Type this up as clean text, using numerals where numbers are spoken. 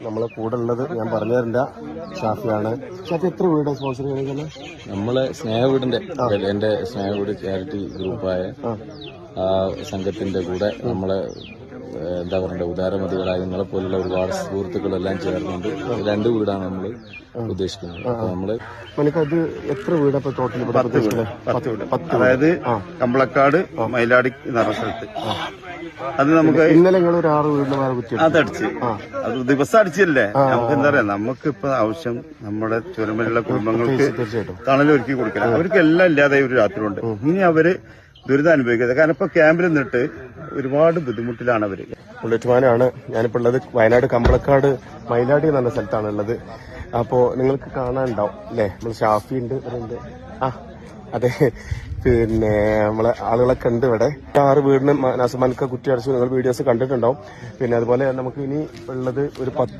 നമ്മളെ കൂടെ ഉള്ളത് ഞാൻ പറഞ്ഞു തരണ്ട ഷാഫിയാണ്. ഷാഫി എത്ര വീട് സ്പോൺസർ ചെയ്യുന്നത്? നമ്മളെ സ്നേഹവീടിന്റെ എന്റെ സ്നേഹവീട് ചാരിറ്റി ഗ്രൂപ്പായ ആ സംഘത്തിന്റെ കൂടെ നമ്മളെ എന്താ പറയണ്ട ഉദാരമതികളായ നിങ്ങളെ പോലുള്ള ഒരുപാട് സുഹൃത്തുക്കളെല്ലാം ചേർന്നുകൊണ്ട് 2 വീടാണ് നമ്മൾ ഉദ്ദേശിക്കുന്നത്. നമ്മള് അത് എത്ര വീടപ്പോ ടോട്ടൽ? 10 വീട്. അതായത് കമ്പളക്കാട് മയിലാടി എന്ന സ്ഥലത്ത്. അത് നമുക്ക് ഇന്നലെ നിങ്ങൾ ഒരു 6 വീടിന് വേറെ കുത്തി അതടിച്ച് അത് ദിവസം അടിച്ചല്ലേ. നമുക്ക് എന്താ പറയാ, നമുക്കിപ്പോ ആവശ്യം നമ്മുടെ ചുരമലുള്ള കുടുംബങ്ങൾക്ക് തണലൊരുക്കി കൊടുക്കണം. അവർക്ക് എല്ലാം ഇല്ലാതെ ഒരു രാത്രി ഉണ്ട്. ഇനി അവര് ദുരിതം അനുഭവിക്കുന്നത്. കാരണം ഇപ്പൊ ക്യാമ്പിൽ നിന്നിട്ട് ഒരുപാട് ബുദ്ധിമുട്ടിലാണ് അവര്. ബുള്ളറ്റ്മാനാണ് ഞാനിപ്പോ ഉള്ളത്. വയനാട് കമ്പളക്കാട് മയിലാടി എന്ന് പറഞ്ഞ സ്ഥലത്താണ് ഉള്ളത്. അപ്പോ നിങ്ങൾക്ക് കാണാനുണ്ടാവും അല്ലേ, നമ്മൾ ഷാഫി ഉണ്ട് ഇവരുണ്ട്. അതെ, പിന്നെ നമ്മളെ ആളുകളൊക്കെ ഉണ്ട് ഇവിടെ. 6 വീടിന് നാസമാൻക കുറ്റി അടച്ചു നിങ്ങൾ വീഡിയോസ് കണ്ടിട്ടുണ്ടാവും. പിന്നെ അതുപോലെ നമുക്ക് ഇനി ഉള്ളത് ഒരു 10